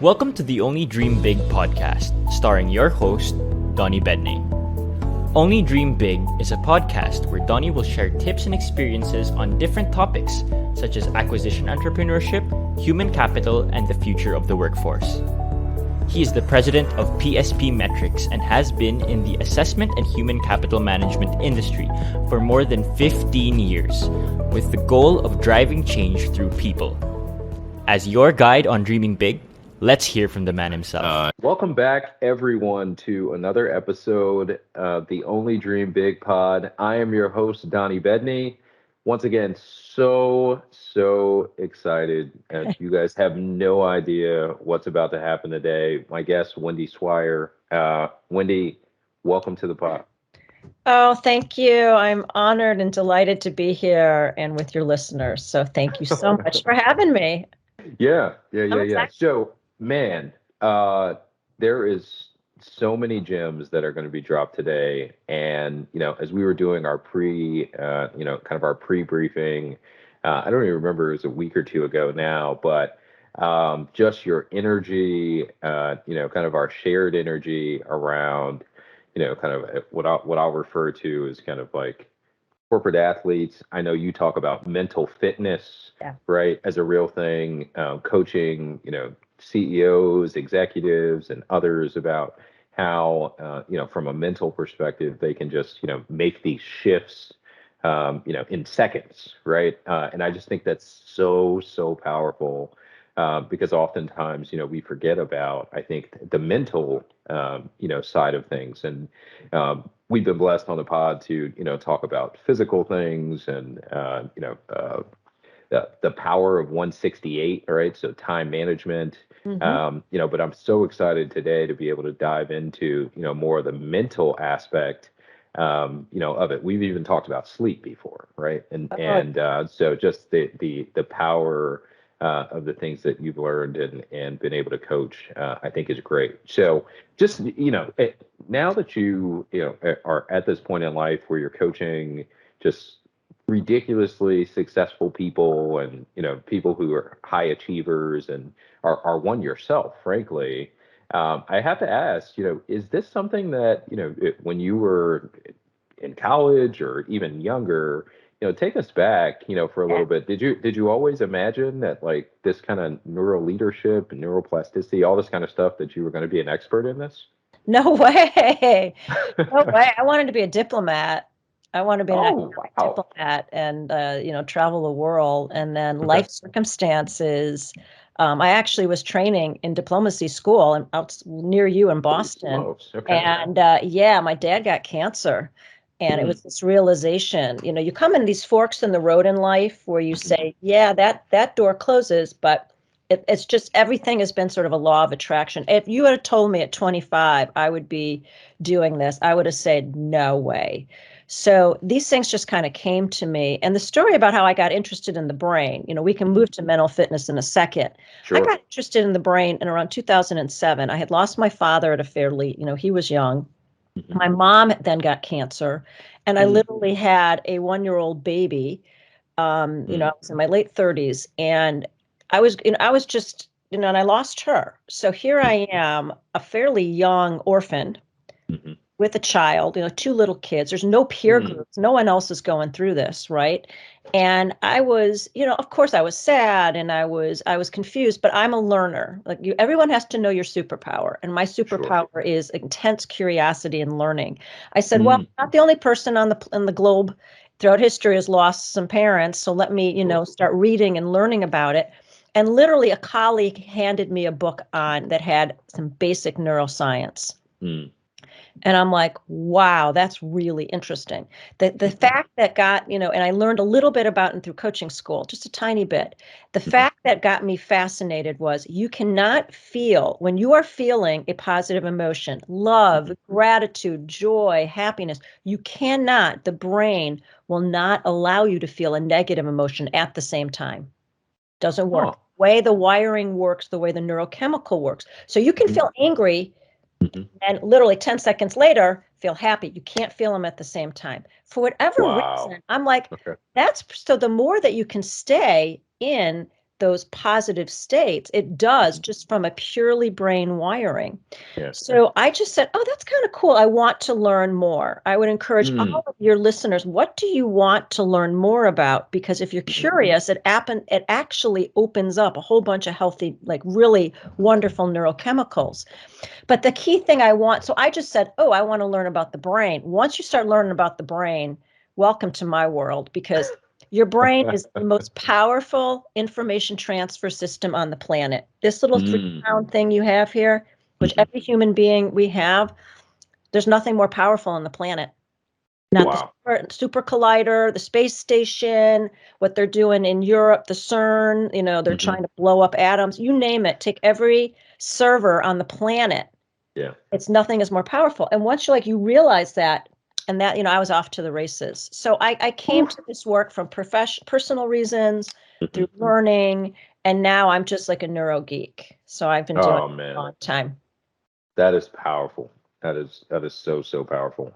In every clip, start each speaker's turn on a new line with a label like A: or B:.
A: Welcome to the Only Dream Big podcast, starring your host, Donnie Bedney. Only Dream Big is a podcast where Donnie will share tips and experiences on different topics, such as acquisition entrepreneurship, human capital, and the future of the workforce. He is the president of PSP Metrics and has been in the assessment and human capital management industry for more than 15 years, with the goal of driving change through people. As your guide on dreaming big, let's hear from the man himself.
B: Welcome back, everyone, to another episode of the Only Dream Big pod. I am your host, Donnie Bedney. Once again, so excited. You guys have no idea what's about to happen today. My guest, Wendy Swire. Wendy, welcome to the pod.
C: Oh, thank you. I'm honored and delighted to be here and with your listeners. So thank you so much for having me.
B: Yeah.
C: Excited.
B: So, man, there is so many gems that are going to be dropped today. And, as we were doing our our pre-briefing, I don't even remember, it was a week or two ago now, but just your energy, kind of our shared energy around, kind of what I'll refer to as kind of like corporate athletes. I know you talk about mental fitness, right, as a real thing, coaching, CEOs, executives, and others about how, from a mental perspective, they can just, make these shifts, in seconds, right? And I just think that's so powerful because oftentimes, we forget about, I think, the mental, side of things. And we've been blessed on the pod to, talk about physical things and, the power of 168, right? So time management, but I'm so excited today to be able to dive into, more of the mental aspect, of it. We've even talked about sleep before, right? So just the power of the things that you've learned and been able to coach, I think is great. So just, now that you are at this point in life where you're coaching just ridiculously successful people and people who are high achievers and are one yourself, frankly, I have to ask, is this something that when you were in college or even younger, take us back for a little bit. Did you always imagine that, like, this kind of neural leadership and neuroplasticity, all this kind of stuff, that you were going to be an expert in this?
C: No way. No way. I wanted to be a diplomat. I want to be an economic diplomat and, travel the world. And then life circumstances. I actually was training in diplomacy school out near you in Boston. And my dad got cancer. And it was this realization, you come in these forks in the road in life where you say, that door closes, but it's just everything has been sort of a law of attraction. If you had told me at 25 I would be doing this, I would have said, no way. So these things just kind of came to me. And the story about how I got interested in the brain, we can move to mental fitness in a second. Sure. I got interested in the brain in around 2007. I had lost my father at a fairly, he was young. My mom then got cancer, and I literally had a 1-year-old baby. I was in my late 30s, and I was just, and I lost her. So here I am, a fairly young orphan with a child, 2 little kids. There's no peer groups. No one else is going through this, right? And I was, of course I was sad and I was confused, but I'm a learner. Like everyone has to know your superpower. And my superpower is intense curiosity and learning. I said, well, I'm not the only person on the globe throughout history has lost some parents. So let me, start reading and learning about it. And literally a colleague handed me a book that had some basic neuroscience. And I'm like, wow, that's really interesting. The fact that and I learned a little bit about it through coaching school, just a tiny bit. The fact that got me fascinated was you cannot feel, when you are feeling a positive emotion, love, gratitude, joy, happiness, the brain will not allow you to feel a negative emotion at the same time. Doesn't work. The way the wiring works, the way the neurochemical works. So you can feel angry and literally 10 seconds later, feel happy. You can't feel them at the same time. For whatever reason, I'm like, that's so the more that you can stay in those positive states. It does, just from a purely brain wiring.
B: Yeah.
C: So I just said, oh, that's kind of cool. I want to learn more. I would encourage all of your listeners, what do you want to learn more about? Because if you're curious, it actually opens up a whole bunch of healthy, like really wonderful neurochemicals. But the key thing so I just said, oh, I want to learn about the brain. Once you start learning about the brain, welcome to my world, because your brain is the most powerful information transfer system on the planet. This little 3-pound thing you have here, which every human being we have, there's nothing more powerful on the planet. Not the super collider, the space station, what they're doing in Europe, the CERN, they're trying to blow up atoms, you name it. Take every server on the planet.
B: Yeah.
C: It's nothing is more powerful. And once you realize that, and that, I was off to the races. So I came to this work from personal reasons, through learning, and now I'm just like a neuro geek. So I've been doing it a long time.
B: That is powerful. That is so powerful.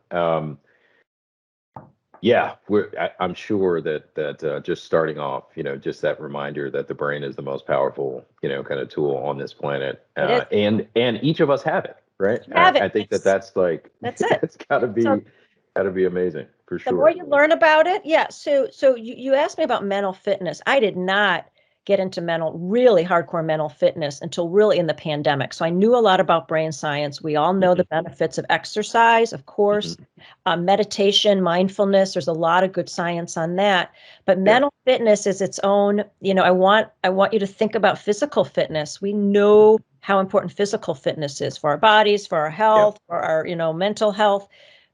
B: Yeah, I'm sure that just starting off, just that reminder that the brain is the most powerful, kind of tool on this planet, and each of us have it, right? I think that's like
C: that's it.
B: It's gotta be amazing for sure.
C: The more you learn about it, yeah. So you asked me about mental fitness. I did not get into really hardcore mental fitness until really in the pandemic. So I knew a lot about brain science. We all know the benefits of exercise, of course, meditation, mindfulness. There's a lot of good science on that. But mental fitness is its own, I want you to think about physical fitness. We know how important physical fitness is for our bodies, for our health, for our, mental health.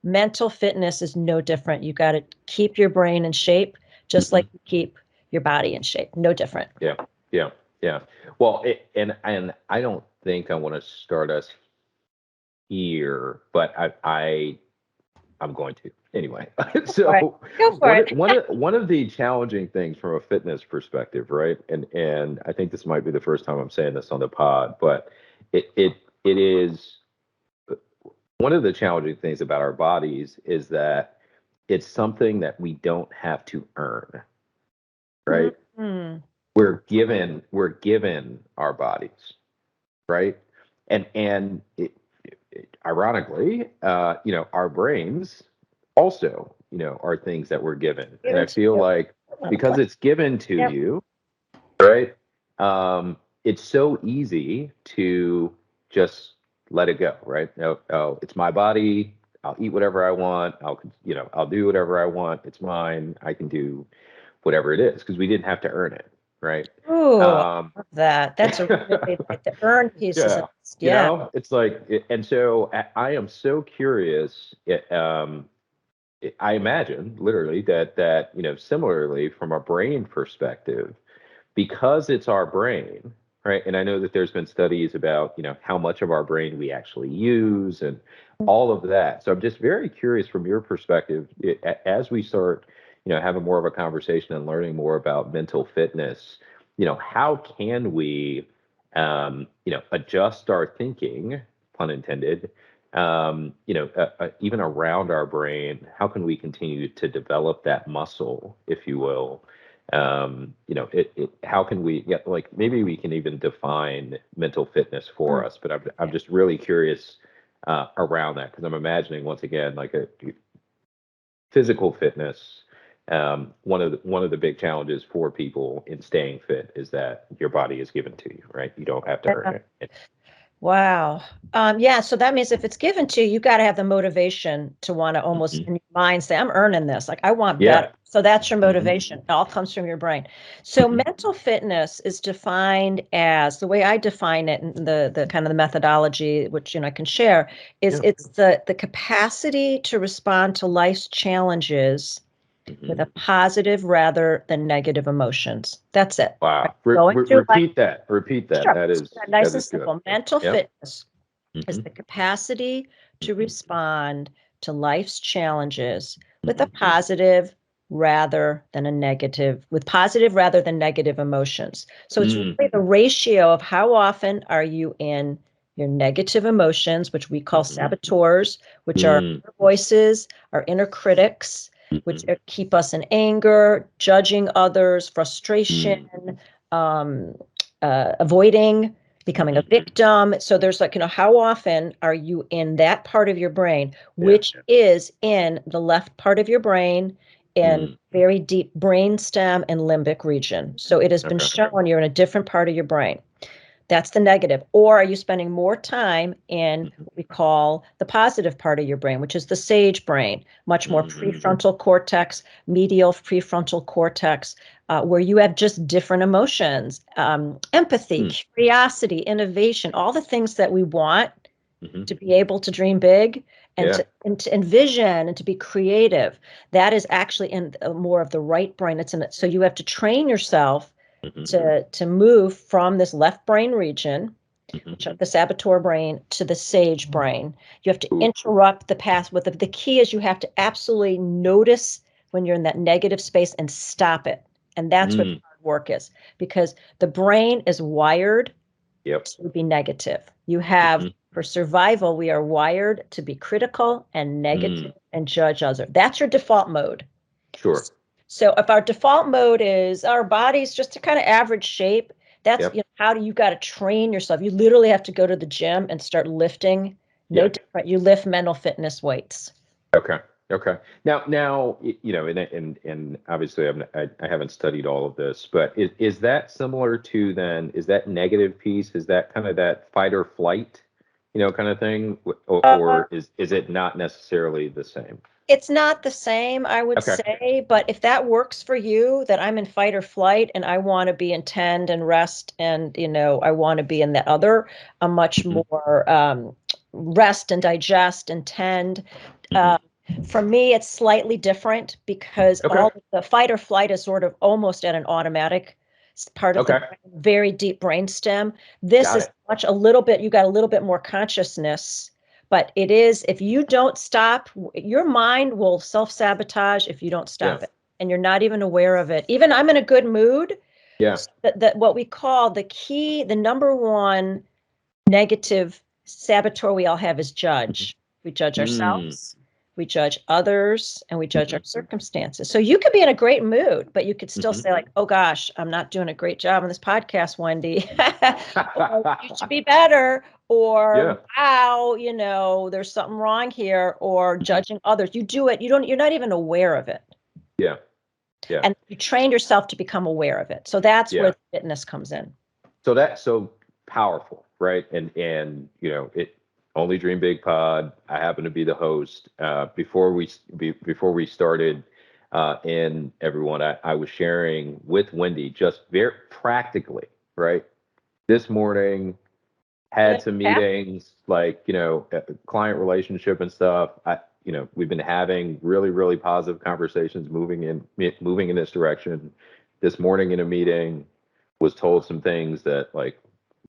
C: Mental fitness is no different. You got to keep your brain in shape, just like you keep your body in shape. No different.
B: Yeah. Well, and I don't think I want to start us here, but I'm going to anyway. So
C: go for it.
B: One of the challenging things from a fitness perspective, right? And I think this might be the first time I'm saying this on the pod, but it is one of the challenging things about our bodies is that it's something that we don't have to earn. Right? We're given our bodies, right? And ironically, our brains also, are things that we're given. And I feel like because it's given to you, right? It's so easy to just let it go, right? Oh, it's my body. I'll eat whatever I want. I'll do whatever I want. It's mine. I can do whatever it is, because we didn't have to earn it, right?
C: Ooh, I love that. That's a really the earn piece.
B: It's like, and so I am so curious. I imagine literally that similarly from a brain perspective, because it's our brain, right? And I know that there's been studies about how much of our brain we actually use and all of that. So I'm just very curious from your perspective, as we start having more of a conversation and learning more about mental fitness, how can we, adjust our thinking, pun intended, even around our brain? How can we continue to develop that muscle, if you will? How can we get, like, maybe we can even define mental fitness for us, but I'm just really curious around that, because I'm imagining, once again, like a physical fitness. One of the big challenges for people in staying fit is that your body is given to you, right? You don't have to earn it.
C: Wow. So that means if it's given to you, you got to have the motivation to want to almost in your mind say, I'm earning this. Like, I want better. So that's your motivation. It all comes from your brain. So mental fitness is defined as, the way I define it, and the kind of the methodology, which I can share, is it's the capacity to respond to life's challenges with a positive rather than negative emotions. That's it.
B: Wow.
C: Right?
B: Repeat that. Sure. That is
C: nice and simple. Good. Mental fitness is the capacity to respond to life's challenges with a positive rather than a negative, with positive rather than negative emotions. So it's really the ratio of how often are you in your negative emotions, which we call saboteurs, which are our voices, our inner critics, which keep us in anger, judging others, frustration, avoiding, becoming a victim. So there's like, how often are you in that part of your brain, which is in the left part of your brain, in very deep brain stem and limbic region. So it has been shown you're in a different part of your brain. That's the negative. Or are you spending more time in what we call the positive part of your brain, which is the sage brain, much more prefrontal cortex, medial prefrontal cortex, where you have just different emotions, empathy, curiosity, innovation, all the things that we want to be able to dream big and to envision and to be creative. That is actually in more of the right brain. It's in it. So you have to train yourself to move from this left brain region, the saboteur brain, to the sage brain. You have to interrupt the path. With the key is you have to absolutely notice when you're in that negative space and stop it. And that's what hard work is, because the brain is wired to be negative. You have, for survival, we are wired to be critical and negative and judge others. That's your default mode.
B: Sure.
C: So if our default mode is our body's just a kind of average shape, that's how do you got to train yourself? You literally have to go to the gym and start lifting. No different. You lift mental fitness weights.
B: Okay. Now, and obviously I haven't studied all of this, but is that similar to then? Is that negative piece? Is that kind of that fight or flight, kind of thing, or is it not necessarily the same?
C: It's not the same, I would say, but if that works for you, that I'm in fight or flight and I want to be in tend and rest, and I want to be in the other, a much more rest and digest and tend. For me, it's slightly different because all the fight or flight is sort of almost at an automatic part of the brain, very deep brain stem. This is you got a little bit more consciousness. But it is, if you don't stop, your mind will self-sabotage if you don't stop it. And you're not even aware of it. Even I'm in a good mood.
B: Yeah.
C: That what we call the number one negative saboteur we all have is judge. We judge ourselves, we judge others, and we judge our circumstances. So you could be in a great mood, but you could still say like, oh gosh, I'm not doing a great job on this podcast, Wendy. Or, you should be better. Or wow, there's something wrong here, or judging others. You do it, you're not even aware of it.
B: Yeah.
C: And you train yourself to become aware of it. So that's where fitness comes in.
B: So that's so powerful, right? And it Only Dream Big Pod. I happen to be the host. Before we started, and everyone, I was sharing with Wendy just very practically, right? This morning, had some meetings, like, client relationship and stuff. We've been having really, really positive conversations, moving in this direction. This morning in a meeting, was told some things that like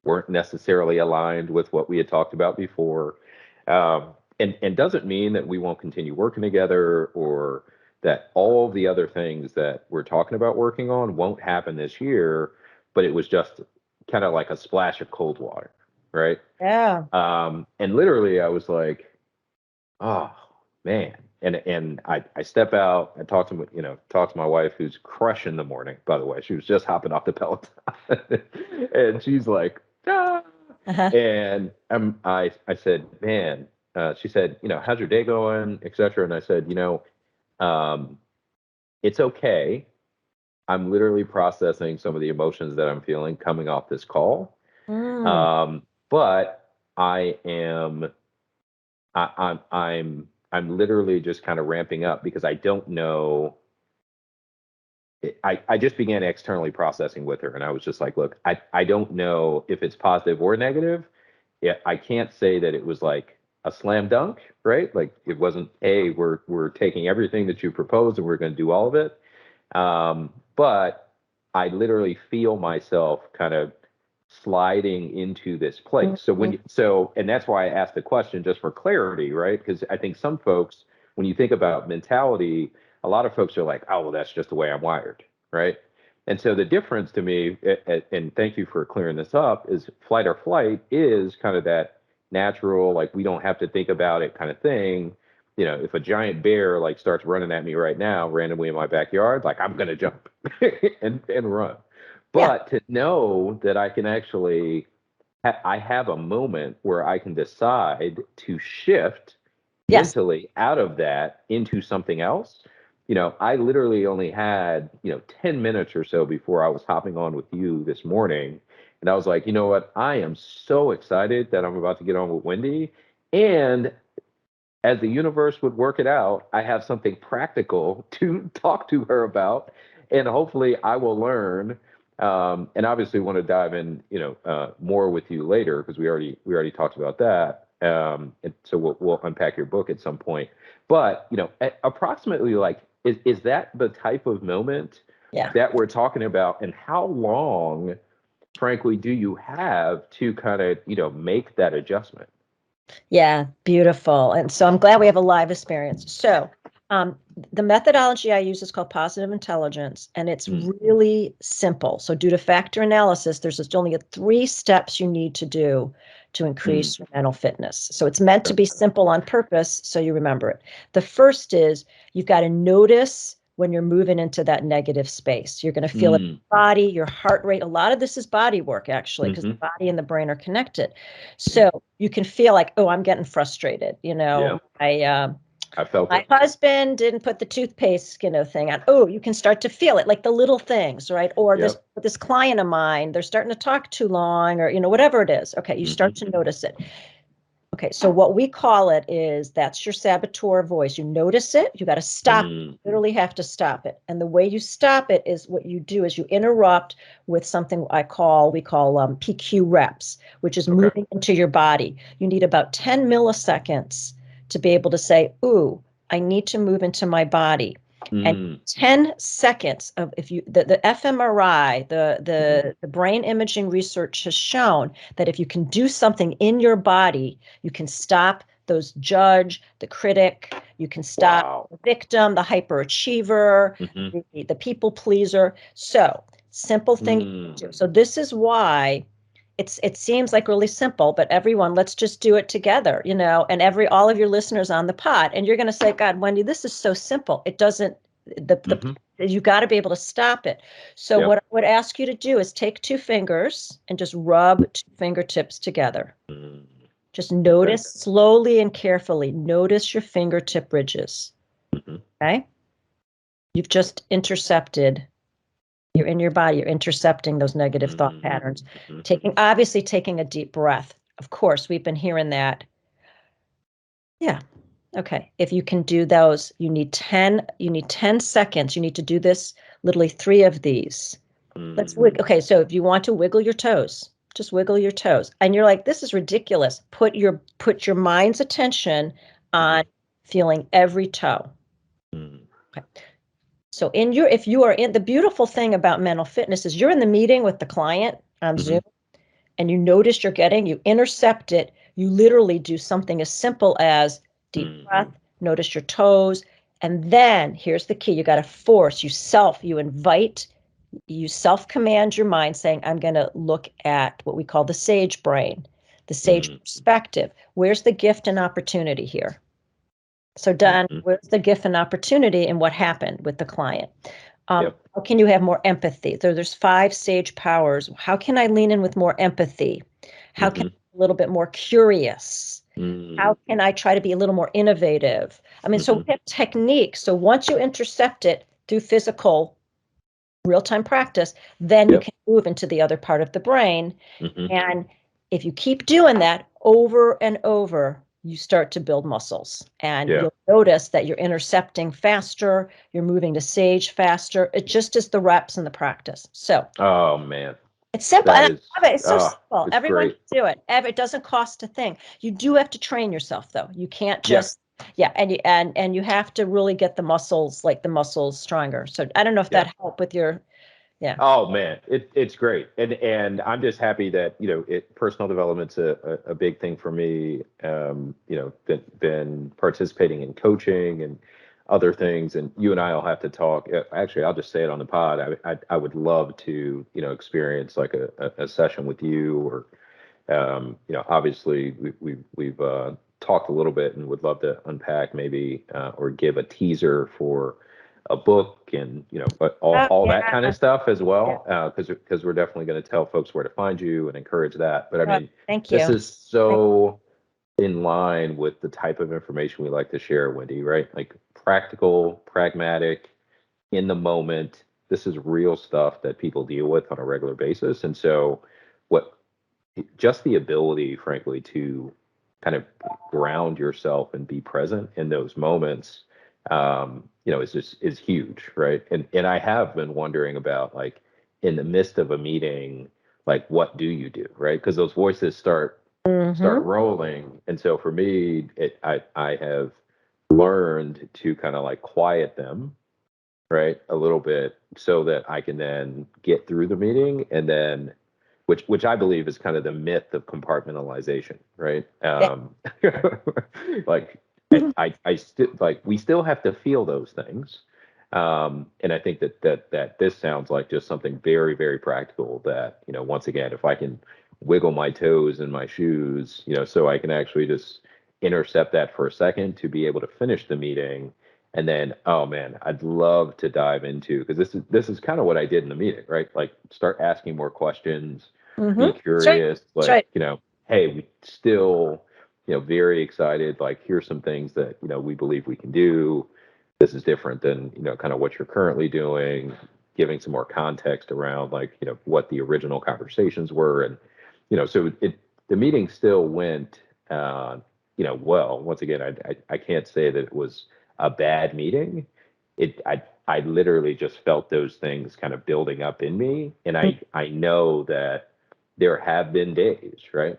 B: weren't necessarily aligned with what we had talked about before. And doesn't mean that we won't continue working together, or that all the other things that we're talking about working on won't happen this year, but it was just kind of like a splash of cold water. Right.
C: Yeah.
B: And literally I was like, oh man. And I step out and talk to my wife, who's crushing the morning, by the way. She was just hopping off the Peloton. And she's like, ah. And I said, man, she said, how's your day going, et cetera. And I said, it's okay. I'm literally processing some of the emotions that I'm feeling coming off this call. But I'm literally just kind of ramping up because I don't know. I just began externally processing with her, and I was just like, look, I don't know if it's positive or negative. I can't say that it was like a slam dunk, right? Like it wasn't, hey, we're taking everything that you proposed and we're going to do all of it. But I literally feel myself kind of sliding into this place. And that's why I asked the question, just for clarity, right? Because I think some folks, when you think about mentality, a lot of folks are like, oh, well, that's just the way I'm wired, right? And so the difference to me, and thank you for clearing this up, is flight or flight is kind of that natural, like we don't have to think about it kind of thing. If a giant bear like starts running at me right now randomly in my backyard, like I'm gonna jump and run. But to know that I can actually, I have a moment where I can decide to shift mentally out of that into something else. I literally only had, 10 minutes or so before I was hopping on with you this morning. And I was like, you know what? I am so excited that I'm about to get on with Wendy. And as the universe would work it out, I have something practical to talk to her about. And hopefully I will learn. And obviously want to dive in, more with you later because we already talked about that. And so we'll unpack your book at some point. But approximately like is that the type of moment that we're talking about, and how long, frankly, do you have to kind of make that adjustment?
C: Yeah, beautiful. And so I'm glad we have a live experience. So the methodology I use is called positive intelligence, and it's really simple. So due to factor analysis, there's just only 3 steps you need to do to increase your mental fitness. So it's meant to be simple on purpose, so you remember it. The first is you've got to notice when you're moving into that negative space. You're going to feel it in your body, your heart rate. A lot of this is body work, actually, because the body and the brain are connected. So you can feel like, oh, I'm getting frustrated.
B: I felt
C: my husband didn't put the toothpaste, thing on. Oh, you can start to feel it, like the little things, right? Or this client of mine, they're starting to talk too long, or whatever it is. Okay, you start to notice it. Okay, so what we call it is that's your saboteur voice. You notice it, you got to stop. You literally have to stop it. And the way you stop it is what you do is you interrupt with something we call PQ reps, which is moving into your body. You need about 10 milliseconds to be able to say, ooh, I need to move into my body. And 10 seconds of the fMRI, the brain imaging research has shown that if you can do something in your body, you can stop those judge, the critic, you can stop the victim, the hyperachiever, the people pleaser. So simple thing to do. So this is why it seems like really simple, but everyone, let's just do it together, and all of your listeners on the pod, and you're going to say, God, Wendy, this is so simple. It doesn't, you got to be able to stop it. So what I would ask you to do is take 2 fingers and just rub 2 fingertips together. Just notice slowly and carefully, notice your fingertip ridges. Okay. You've just intercepted. You're in your body, you're intercepting those negative thought patterns. Taking a deep breath. Of course, we've been hearing that. Yeah. Okay. If you can do those, you need 10 seconds. You need to do this, literally 3 of these. Okay, so if you want to wiggle your toes, just wiggle your toes. And you're like, this is ridiculous. Put your mind's attention on feeling every toe. Okay. So if you are in, the beautiful thing about mental fitness is you're in the meeting with the client on Zoom, and you notice you intercept it, you literally do something as simple as deep breath, notice your toes, and then here's the key, you got to force, you self-command your mind saying, I'm going to look at what we call the sage brain, the sage perspective. Where's the gift and opportunity here? So Don, where's the gift and opportunity in what happened with the client? How can you have more empathy? So there's 5 sage powers. How can I lean in with more empathy? How can I be a little bit more curious? How can I try to be a little more innovative? I mean, so we have techniques. So once you intercept it through physical real-time practice, then you can move into the other part of the brain. And if you keep doing that over and over, you start to build muscles, and you'll notice that you're intercepting faster, you're moving to sage faster. It just is the reps and the practice. So,
B: oh man,
C: it's simple. And I love it. It's so simple. Everyone can do it. It doesn't cost a thing. You do have to train yourself, though. You can't just and you have to really get the muscles stronger. So I don't know if that helped with your. Yeah.
B: Oh man, it's great, and I'm just happy that personal development's a big thing for me. Been participating in coaching and other things, and you and I will have to talk. Actually, I'll just say it on the pod. I would love to experience like a session with you, or obviously we've talked a little bit and would love to unpack maybe or give a teaser for a book and, but all that kind of stuff as well. Because we're definitely going to tell folks where to find you and encourage that. But I mean,
C: thank you.
B: This is so in line with the type of information we like to share, Wendy, right? Like practical, pragmatic, in the moment. This is real stuff that people deal with on a regular basis. And so just the ability, frankly, to kind of ground yourself and be present in those moments, is huge, right? And I have been wondering about, like, in the midst of a meeting, like, what do you do, right? Because those voices start rolling, and so for me, I have learned to kind of like quiet them, right, a little bit, so that I can then get through the meeting, and then which I believe is kind of the myth of compartmentalization, right? Like I still, like, we still have to feel those things. And I think that this sounds like just something very, very practical that, once again, if I can wiggle my toes in my shoes, so I can actually just intercept that for a second to be able to finish the meeting. And then, oh man, I'd love to dive into, because this is kind of what I did in the meeting, right? Like, start asking more questions, be curious, hey, we still, very excited. Like, here's some things that, we believe we can do. This is different than, kind of what you're currently doing, giving some more context around, like, what the original conversations were. And, so the meeting still went, well. Once again, I can't say that it was a bad meeting. I literally just felt those things kind of building up in me. And I know that there have been days, right?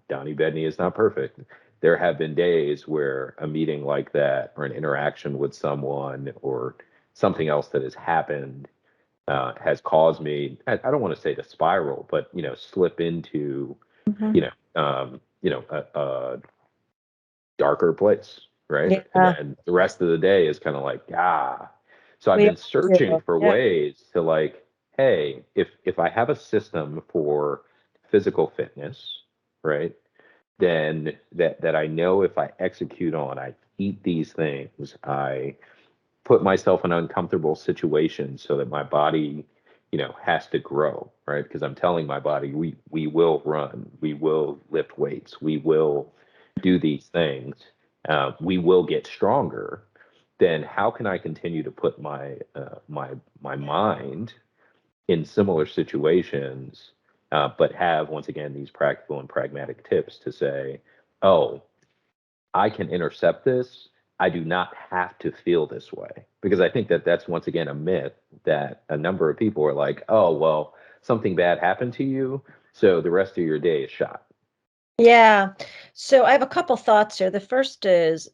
B: Donnie Bedney is not perfect. There have been days where a meeting like that, or an interaction with someone, or something else that has happened, has caused me, I don't want to say to spiral, but, slip into, a darker place, right?
C: Yeah.
B: And then the rest of the day is kind of like, So I've been searching for ways to, like, hey, if I have a system for physical fitness, right, then that I know if I execute on, I eat these things, I put myself in uncomfortable situations so that my body, has to grow, right? Because I'm telling my body, we will run, we will lift weights, we will do these things, we will get stronger. Then how can I continue to put my mind in similar situations, but have, once again, these practical and pragmatic tips to say, oh, I can intercept this. I do not have to feel this way. Because I think that that's, once again, a myth that a number of people are like, oh, well, something bad happened to you, so the rest of your day is shot.
C: Yeah. So I have a couple thoughts here. The first is,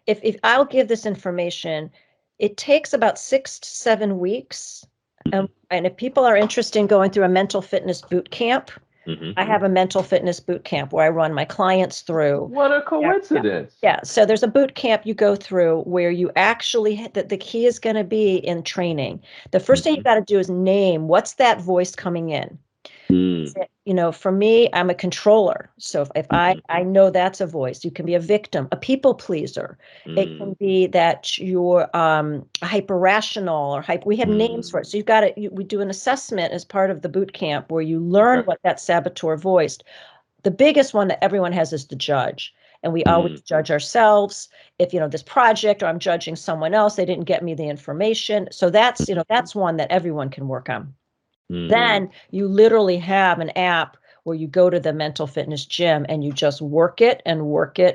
C: if I'll give this information, it takes about 6 to 7 weeks. And if people are interested in going through a mental fitness boot camp, I have a mental fitness boot camp where I run my clients through.
B: What a coincidence.
C: Yeah. So there's a boot camp you go through where you actually, the key is going to be in training. The first thing you got to do is name, what's that voice coming in? For me, I'm a controller. So if I know that's a voice, you can be a victim, a people pleaser. It can be that you're hyper rational, or we have names for it. So we do an assessment as part of the boot camp where you learn what that saboteur voiced. The biggest one that everyone has is the judge. And we always judge ourselves. If, this project, or I'm judging someone else, they didn't get me the information. So that's, that's one that everyone can work on. Then you literally have an app where you go to the mental fitness gym and you just work it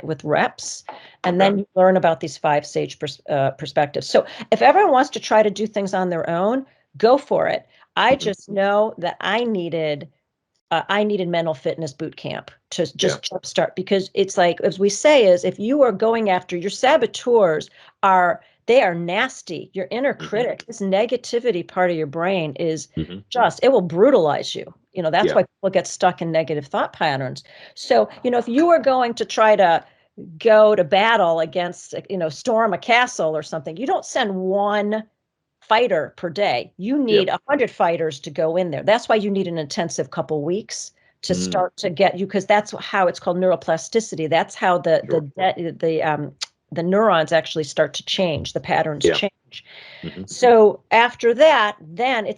C: with reps. And then you learn about these 5 stage perspectives. So if everyone wants to try to do things on their own, go for it. I just know that I needed mental fitness boot camp to just jumpstart, because it's like, as we say, is if you are going after your saboteurs, they are nasty. Your inner critic, this negativity part of your brain is it will brutalize you. That's why people get stuck in negative thought patterns. So, if you are going to try to go to battle against, storm a castle or something, you don't send one fighter per day. You need 100 fighters to go in there. That's why you need an intensive couple weeks to start to get you, because that's how it's called neuroplasticity. That's how the the neurons actually start to change, the patterns change.
B: Mm-hmm.
C: So after that, then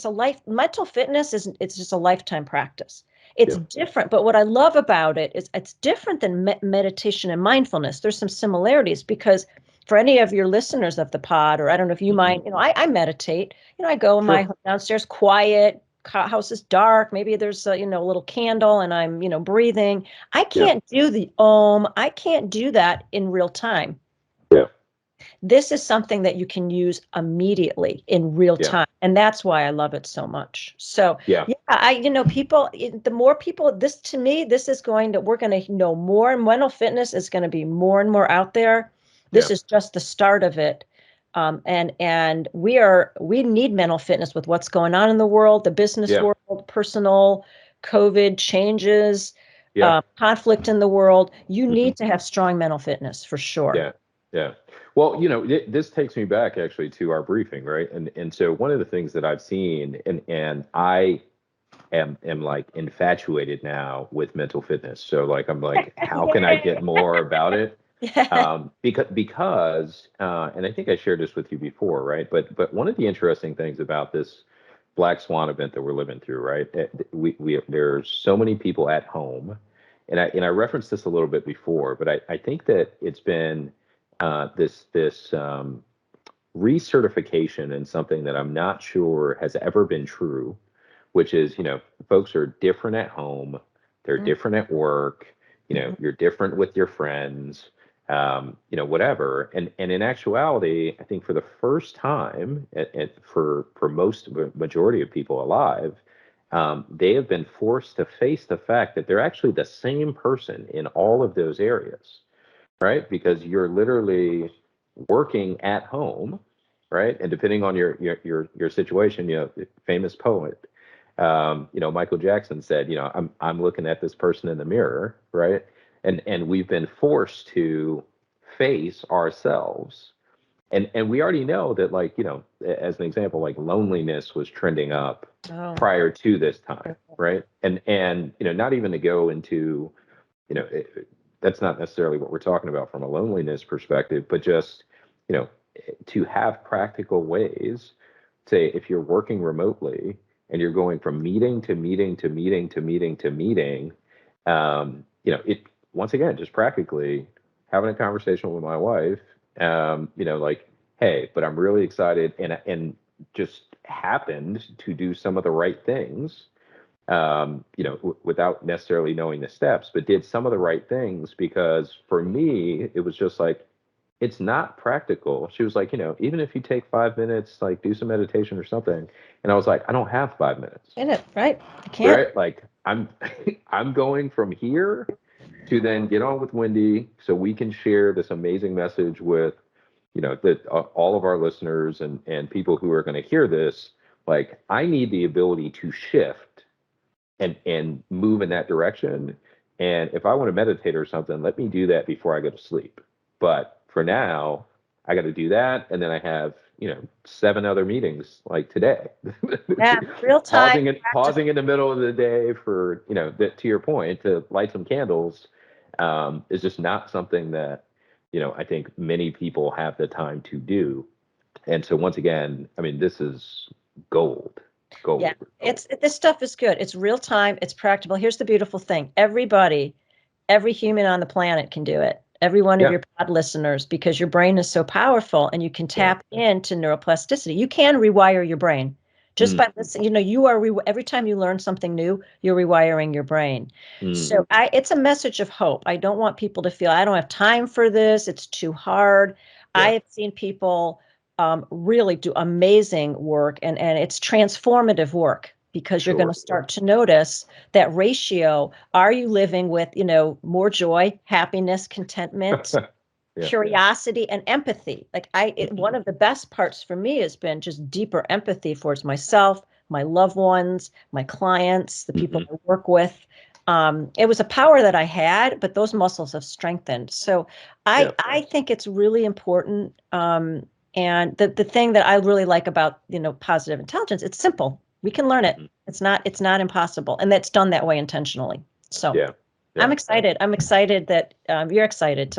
C: mental fitness it's just a lifetime practice. It's different, but what I love about it is it's different than meditation and mindfulness. There's some similarities because for any of your listeners of the pod, or I don't know if you mind, I meditate. I go in my downstairs, quiet, house is dark. Maybe there's a little candle, and I'm breathing. I can't do the Om. I can't do that in real time.
B: Yeah.
C: This is something that you can use immediately in real time. And that's why I love it so much. So people, the more people, this is we're going to know more, and mental fitness is going to be more and more out there. This is just the start of it. And we need mental fitness with what's going on in the world, the business world, personal, COVID changes, conflict in the world. You need to have strong mental fitness for sure.
B: Yeah. Yeah. Well, this takes me back actually to our briefing, right? And so one of the things that I've seen, and I am like infatuated now with mental fitness. So like I'm like, how can I get more about it? Because and I think I shared this with you before, right? But one of the interesting things about this Black Swan event that we're living through, right? There's so many people at home, and I referenced this a little bit before, but I think that it's been this recertification in something that I'm not sure has ever been true, which is, folks are different at home, they're different at work, you're different with your friends, whatever. And in actuality, I think for the first time, for most majority of people alive, they have been forced to face the fact that they're actually the same person in all of those areas. Right, because you're literally working at home, right? And depending on your situation, famous poet, Michael Jackson said, I'm looking at this person in the mirror, right? And we've been forced to face ourselves, and we already know that, like, as an example, like loneliness was trending up prior to this time, right? And not even to go into, that's not necessarily what we're talking about from a loneliness perspective, but just, to have practical ways, say, if you're working remotely and you're going from meeting to meeting to meeting to meeting to meeting, it, once again, just practically having a conversation with my wife, like, hey, but I'm really excited, and just happened to do some of the right things, without necessarily knowing the steps, but did some of the right things, because for me, it was just like, it's not practical. She was like, even if you take 5 minutes, like do some meditation or something. And I was like, I don't have 5 minutes.
C: In it, right? I can't.
B: Right? Like I'm going from here to then get on with Wendy so we can share this amazing message with, that all of our listeners and people who are going to hear this. Like, I need the ability to shift and move in that direction. And if I want to meditate or something, let me do that before I go to sleep. But for now, I got to do that. And then I have, 7 other meetings like today.
C: Yeah, real time.
B: Pausing in the middle of the day for, that, to your point, to light some candles, is just not something that, I think many people have the time to do. And so once again, I mean, this is gold.
C: Yeah, this stuff is good. It's real time. It's practical. Here's the beautiful thing. Every human on the planet can do it. Every one of your pod listeners, because your brain is so powerful and you can tap into neuroplasticity. You can rewire your brain just by listening. Every time you learn something new, you're rewiring your brain. So it's a message of hope. I don't want people to feel, I don't have time for this. It's too hard. I have seen people really do amazing work, and it's transformative work, because you're going to start to notice that ratio. Are you living with, more joy, happiness, contentment, curiosity, and empathy? Like one of the best parts for me has been just deeper empathy towards myself, my loved ones, my clients, the people I work with. It was a power that I had, but those muscles have strengthened. So I think it's really important. And the thing that I really like about, positive intelligence, it's simple. We can learn it. It's not impossible. And that's done that way intentionally. So I'm excited. I'm excited that you're excited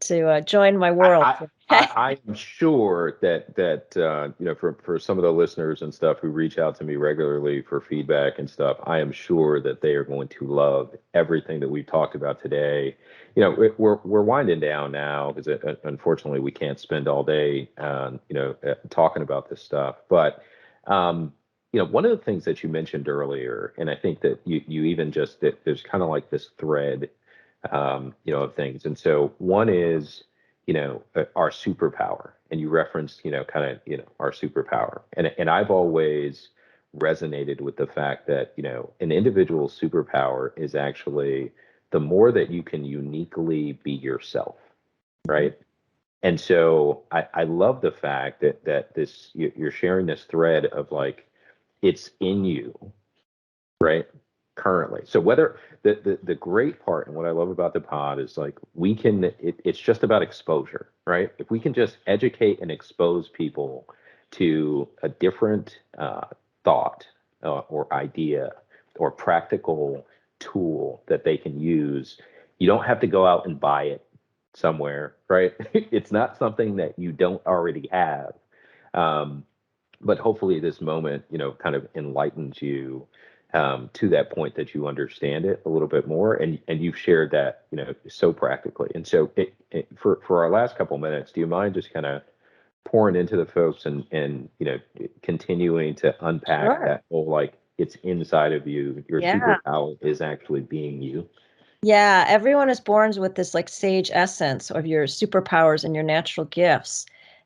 C: to join my world.
B: I am sure that you know, for some of the listeners and stuff who reach out to me regularly for feedback and stuff, I am sure that they are going to love everything that we've talked about today. You know, we're winding down now because unfortunately we can't spend all day you know, talking about this stuff. But you know, one of the things that you mentioned earlier, and I think that you even just that there's kind of like this thread you know, of things. And so one is, you know, our superpower, and you referenced, you know, kind of, you know, our superpower. And I've always resonated with the fact that, you know, an individual's superpower is actually the more that you can uniquely be yourself, right? And so I love the fact that this you're sharing this thread of like it's in you, right? Currently. So whether the great part and what I love about the pod is like we can it's just about exposure, right? If we can just educate and expose people to a different thought or idea or practical tool that they can use, you don't have to go out and buy it somewhere, right? It's not something that you don't already have. But hopefully this moment, you know, kind of enlightens you to that point that you understand it a little bit more, and you've shared that, you know, so practically. And so for our last couple minutes, do you mind just kind of pouring into the folks and you know, continuing to unpack that whole, like, it's inside of you, your superpower is actually being you?
C: Yeah, everyone is born with this like sage essence of your superpowers and your natural gifts.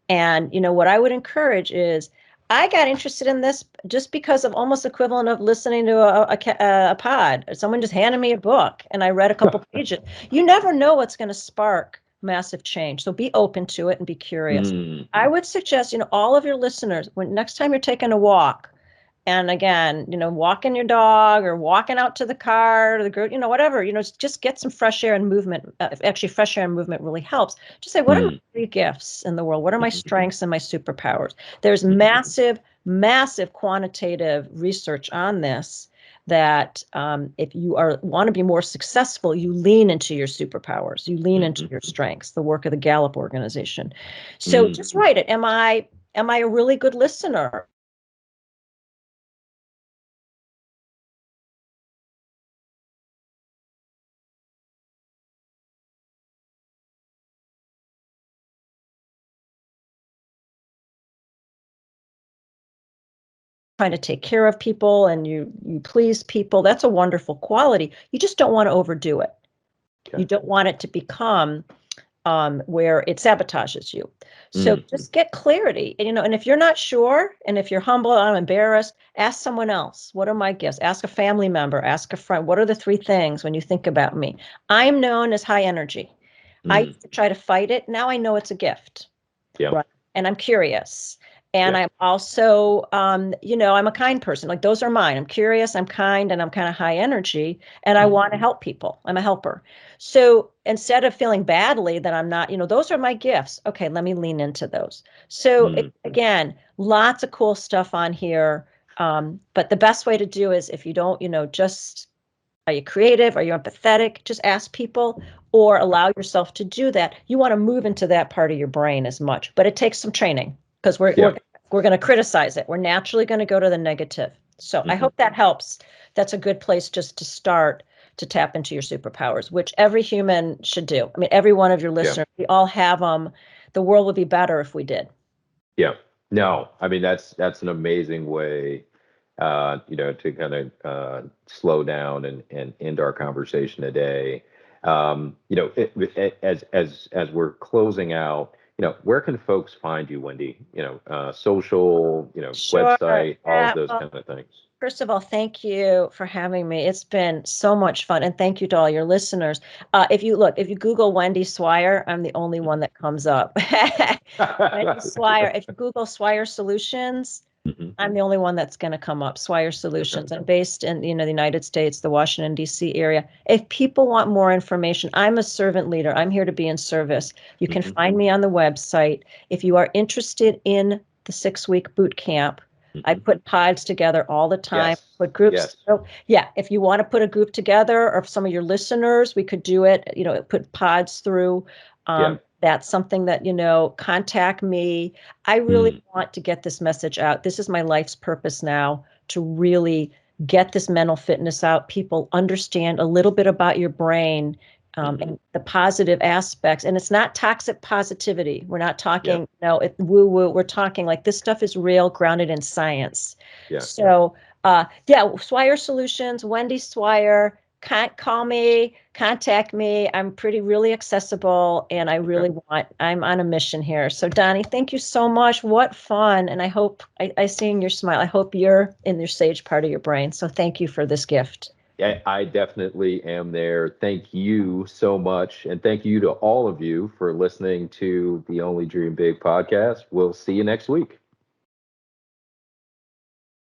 C: And, you know, what I would encourage is I got interested in this just because of almost equivalent of listening to a pod. Someone just handed me a book and I read a couple pages. You never know what's going to spark massive change. So be open to it and be curious. I would suggest, you know, all of your listeners, when next time you're taking a walk, and again, you know, walking your dog or walking out to the car or the group, you know, whatever, you know, just get some fresh air and movement. Actually, fresh air and movement really helps. Just say, what are my three gifts in the world? What are my strengths and my superpowers? There's massive, massive quantitative research on this that if you want to be more successful, you lean into your superpowers, you lean into your strengths, the work of the Gallup organization. So just write it. Am I a really good listener? Trying to take care of people and you please people. That's a wonderful quality. You just don't want to overdo it. Okay. You don't want it to become where it sabotages you. So just get clarity. And, you know, and if you're not sure, and if you're humble, I'm embarrassed, ask someone else. What are my gifts? Ask a family member, ask a friend. What are the three things when you think about me? I am known as high energy. I used to try to fight it. Now I know it's a gift.
B: Yeah.
C: Right? And I'm curious. And I'm also, you know, I'm a kind person. Like those are mine. I'm curious, I'm kind, and I'm kind of high energy. And I want to help people. I'm a helper. So instead of feeling badly that I'm not, you know, those are my gifts. Okay, let me lean into those. So again, lots of cool stuff on here. But the best way to do is if you don't, you know, just are you creative? Are you empathetic? Just ask people or allow yourself to do that. You want to move into that part of your brain as much, but it takes some training. Because we're going to criticize it. We're naturally going to go to the negative. So I hope that helps. That's a good place just to start to tap into your superpowers, which every human should do. I mean, every one of your listeners, we all have them. The world would be better if we did.
B: Yeah. No, I mean, that's an amazing way, you know, to kind of slow down and end our conversation today. You know, as we're closing out, you know, where can folks find you, Wendy? You know, social, you know, website, all of those kind of things.
C: First of all, thank you for having me. It's been so much fun. And thank you to all your listeners. If you Google Wendy Swire, I'm the only one that comes up. Wendy Swire. If you Google Swire Solutions, I'm the only one that's going to come up. Swire Solutions. I'm based in, you know, the United States, the Washington, D.C. area. If people want more information, I'm a servant leader. I'm here to be in service. You can find me on the website. If you are interested in the 6-week boot camp, I put pods together all the time, put groups. So, yeah, if you want to put a group together or if some of your listeners, we could do it, you know, put pods through. That's something that, contact me. I really want to get this message out. This is my life's purpose now, to really get this mental fitness out. People understand a little bit about your brain, and the positive aspects. And it's not toxic positivity. We're not talking, woo-woo. We're talking like this stuff is real, grounded in science.
B: Yeah.
C: So, Swire Solutions, Wendy Swire. Call me, contact me. I'm really accessible, and I'm on a mission here. So Donnie, thank you so much. What fun. And I hope I see in your smile, I hope you're in your sage part of your brain. So thank you for this gift.
B: Yeah, I definitely am there. Thank you so much. And thank you to all of you for listening to the Only Dream Big podcast. We'll see you next week.